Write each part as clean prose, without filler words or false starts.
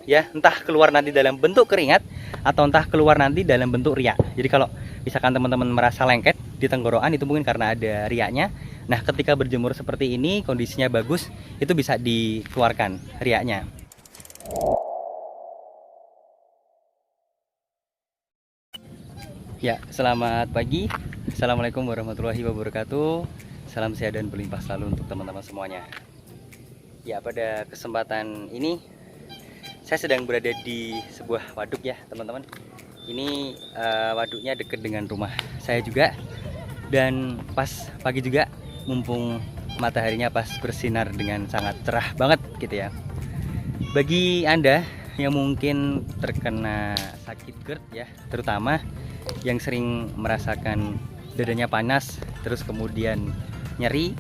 ya, entah keluar nanti dalam bentuk keringat atau entah keluar nanti dalam bentuk riak. Jadi kalau misalkan teman-teman merasa lengket di tenggorokan, itu mungkin karena ada riaknya. Nah, ketika berjemur seperti ini kondisinya bagus, itu bisa dikeluarkan riaknya. Ya, selamat pagi. Assalamualaikum warahmatullahi wabarakatuh. Salam sehat dan berlimpah selalu untuk teman-teman semuanya. Ya, pada kesempatan ini saya sedang berada di sebuah waduk ya teman-teman. Ini waduknya dekat dengan rumah saya juga. Dan pas pagi juga, mumpung mataharinya pas bersinar dengan sangat cerah banget gitu ya. Bagi Anda yang mungkin terkena sakit GERD ya, terutama yang sering merasakan dadanya panas, terus kemudian nyeri,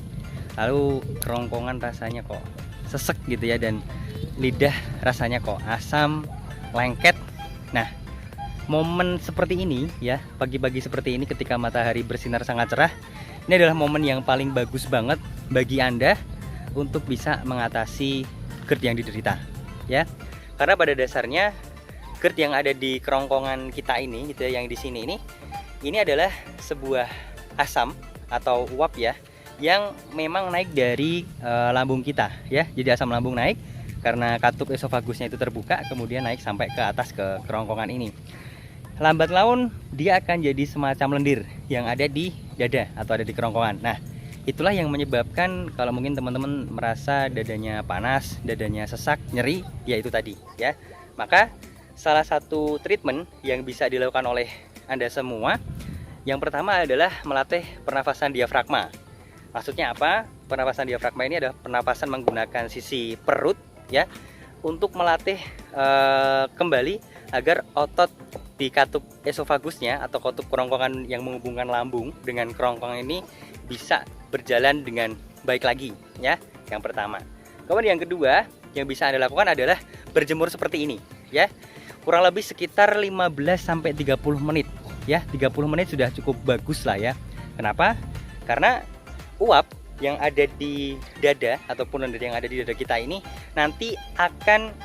lalu kerongkongan rasanya kok sesek gitu ya, dan lidah rasanya kok asam, lengket. Nah, momen seperti ini ya, pagi-pagi seperti ini ketika matahari bersinar sangat cerah, ini adalah momen yang paling bagus banget bagi Anda untuk bisa mengatasi GERD yang diderita ya. Karena pada dasarnya GERD yang ada di kerongkongan kita ini gitu ya, yang di sini ini adalah sebuah asam atau uap ya, yang memang naik dari lambung kita ya. Jadi asam lambung naik karena katup esofagusnya itu terbuka, kemudian naik sampai ke atas ke kerongkongan ini. Lambat laun dia akan jadi semacam lendir yang ada di dada atau ada di kerongkongan. Nah, itulah yang menyebabkan kalau mungkin teman-teman merasa dadanya panas, dadanya sesak, nyeri, ya itu tadi ya. Maka salah satu treatment yang bisa dilakukan oleh Anda semua, yang pertama adalah melatih pernafasan diafragma. Maksudnya apa? Pernafasan diafragma ini adalah pernafasan menggunakan sisi perut ya, untuk melatih kembali agar otot di katup esofagusnya atau katup kerongkongan yang menghubungkan lambung dengan kerongkongan ini bisa berjalan dengan baik lagi ya. Yang pertama. Kemudian yang kedua yang bisa Anda lakukan adalah berjemur seperti ini ya. Kurang lebih sekitar 15 sampai 30 menit ya. 30 menit sudah cukup bagus lah ya. Kenapa? Karena uap yang ada di dada ataupun yang ada di dada kita ini nanti akan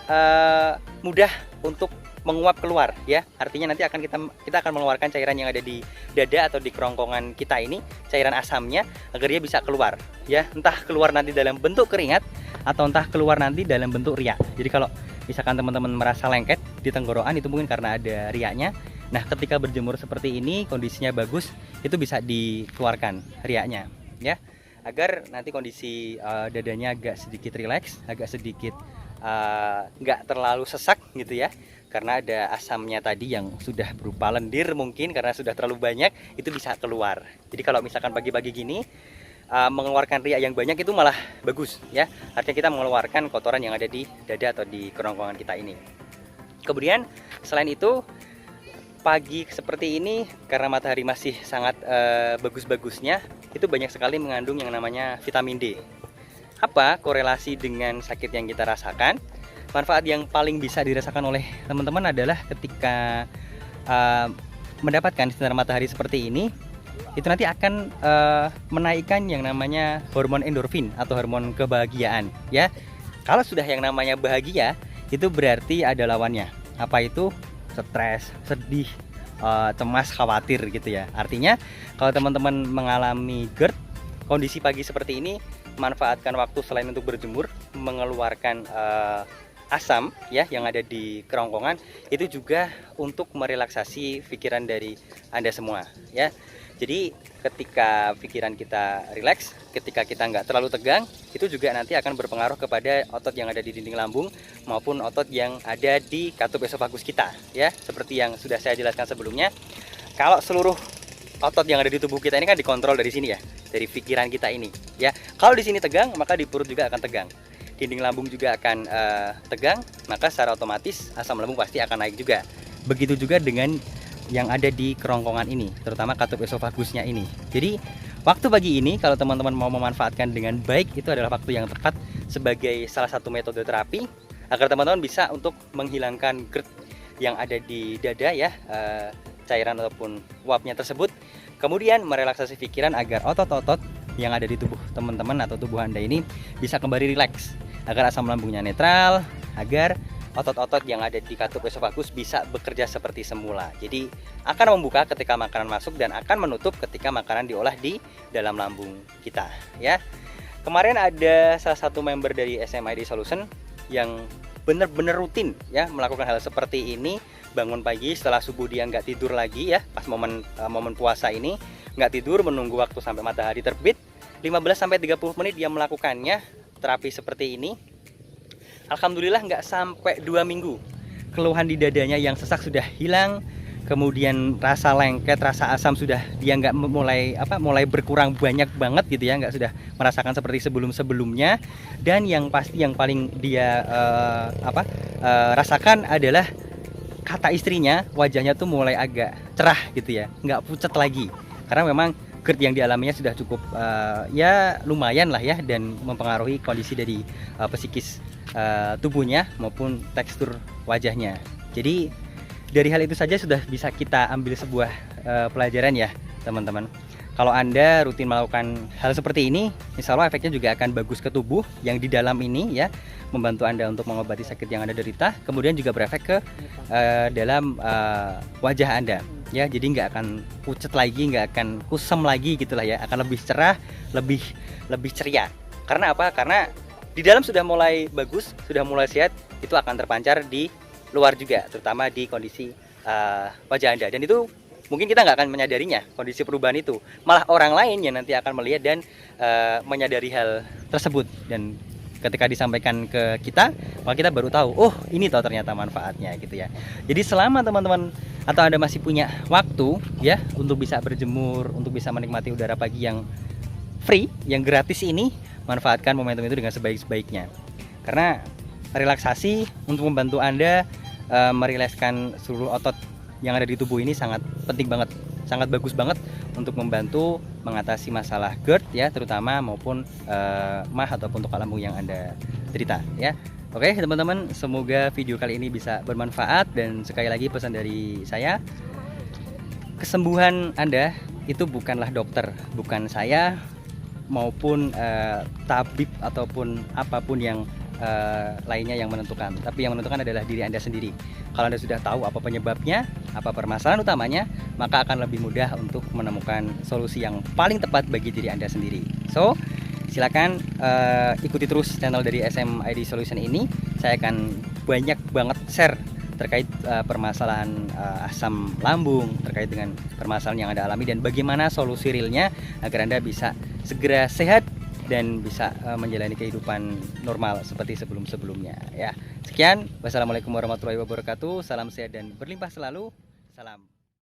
mudah untuk menguap keluar ya. Artinya nanti kita akan mengeluarkan cairan yang ada di dada atau di kerongkongan kita ini, cairan asamnya, agar dia bisa keluar ya. Entah keluar nanti dalam bentuk keringat atau entah keluar nanti dalam bentuk riak. Jadi kalau misalkan teman-teman merasa lengket di tenggorokan, itu mungkin karena ada riaknya. Nah, ketika berjemur seperti ini kondisinya bagus, itu bisa dikeluarkan riaknya ya, agar nanti kondisi dadanya agak sedikit rileks, agak sedikit nggak terlalu sesak gitu ya, karena ada asamnya tadi yang sudah berupa lendir, mungkin karena sudah terlalu banyak, itu bisa keluar. Jadi kalau misalkan pagi-pagi gini mengeluarkan riak yang banyak, itu malah bagus ya, artinya kita mengeluarkan kotoran yang ada di dada atau di kerongkongan kita ini. Kemudian selain itu, pagi seperti ini karena matahari masih sangat bagus-bagusnya, itu banyak sekali mengandung yang namanya vitamin D. Apa korelasi dengan sakit yang kita rasakan? Manfaat yang paling bisa dirasakan oleh teman-teman adalah ketika mendapatkan sinar matahari seperti ini, itu nanti akan menaikkan yang namanya hormon endorfin atau hormon kebahagiaan ya. Kalau sudah yang namanya bahagia, itu berarti ada lawannya. Apa itu? Stres, sedih, cemas, khawatir gitu ya. Artinya kalau teman-teman mengalami GERD, kondisi pagi seperti ini, manfaatkan waktu selain untuk berjemur, mengeluarkan asam ya yang ada di kerongkongan, itu juga untuk merelaksasi pikiran dari Anda semua ya. Jadi ketika pikiran kita rileks, ketika kita nggak terlalu tegang, itu juga nanti akan berpengaruh kepada otot yang ada di dinding lambung maupun otot yang ada di katup esofagus kita ya. Seperti yang sudah saya jelaskan sebelumnya, kalau seluruh otot yang ada di tubuh kita ini kan dikontrol dari sini ya, dari pikiran kita ini ya. Kalau di sini tegang, maka di perut juga akan tegang, dinding lambung juga akan tegang, maka secara otomatis asam lambung pasti akan naik juga. Begitu juga dengan yang ada di kerongkongan ini, terutama katup esofagusnya ini. Jadi waktu pagi ini kalau teman-teman mau memanfaatkan dengan baik, itu adalah waktu yang tepat sebagai salah satu metode terapi agar teman-teman bisa untuk menghilangkan GERD yang ada di dada ya, cairan ataupun uapnya tersebut. Kemudian merelaksasi pikiran agar otot-otot yang ada di tubuh teman-teman atau tubuh Anda ini bisa kembali rileks, agar asam lambungnya netral, agar otot-otot yang ada di katup esofagus bisa bekerja seperti semula. Jadi akan membuka ketika makanan masuk dan akan menutup ketika makanan diolah di dalam lambung kita, ya. Kemarin ada salah satu member dari SMID Solution yang benar-benar rutin ya melakukan hal seperti ini. Bangun pagi setelah subuh dia nggak tidur lagi ya, pas momen puasa ini nggak tidur, menunggu waktu sampai matahari terbit. 15-30 menit dia melakukannya terapi seperti ini. Alhamdulillah nggak sampai 2 minggu keluhan di dadanya yang sesak sudah hilang, kemudian rasa lengket, rasa asam sudah dia nggak mulai berkurang banyak banget gitu ya, nggak sudah merasakan seperti sebelumnya. Dan yang pasti yang paling dia rasakan adalah kata istrinya, wajahnya tuh mulai agak cerah gitu ya, nggak pucat lagi, karena memang GERD yang dialaminya sudah cukup ya lumayan lah ya, dan mempengaruhi kondisi dari psikis tubuhnya maupun tekstur wajahnya. Jadi dari hal itu saja sudah bisa kita ambil sebuah pelajaran ya teman-teman. Kalau Anda rutin melakukan hal seperti ini, insya Allah efeknya juga akan bagus ke tubuh yang di dalam ini ya, membantu Anda untuk mengobati sakit yang Anda derita, kemudian juga berefek ke dalam wajah Anda ya. Jadi nggak akan pucat lagi, nggak akan kusam lagi gitulah ya, akan lebih cerah, lebih ceria. Karena apa? Karena di dalam sudah mulai bagus, sudah mulai sehat, itu akan terpancar di luar juga, terutama di kondisi wajah Anda. Dan itu mungkin kita nggak akan menyadarinya, kondisi perubahan itu. Malah orang lain yang nanti akan melihat dan menyadari hal tersebut. Dan ketika disampaikan ke kita, maka kita baru tahu, oh ini tahu ternyata manfaatnya gitu ya. Jadi selama teman-teman atau Anda masih punya waktu ya untuk bisa berjemur, untuk bisa menikmati udara pagi yang free, yang gratis ini, manfaatkan momentum itu dengan sebaik-baiknya. Karena relaksasi untuk membantu Anda merilekskan seluruh otot yang ada di tubuh ini sangat penting banget, sangat bagus banget untuk membantu mengatasi masalah GERD ya, terutama maupun MAH ataupun untuk lambung yang Anda derita ya. Oke teman-teman, semoga video kali ini bisa bermanfaat, dan sekali lagi pesan dari saya, kesembuhan Anda itu bukanlah dokter, bukan saya maupun tabib ataupun apapun yang lainnya yang menentukan, tapi yang menentukan adalah diri Anda sendiri. Kalau Anda sudah tahu apa penyebabnya, apa permasalahan utamanya, maka akan lebih mudah untuk menemukan solusi yang paling tepat bagi diri Anda sendiri. So, silakan ikuti terus channel dari SMID Solution ini. Saya akan banyak banget share terkait permasalahan asam lambung, terkait dengan permasalahan yang Anda alami dan bagaimana solusi realnya agar Anda bisa segera sehat dan bisa menjalani kehidupan normal seperti sebelum-sebelumnya ya. Sekian, wassalamualaikum warahmatullahi wabarakatuh. Salam sehat dan berlimpah selalu. Salam.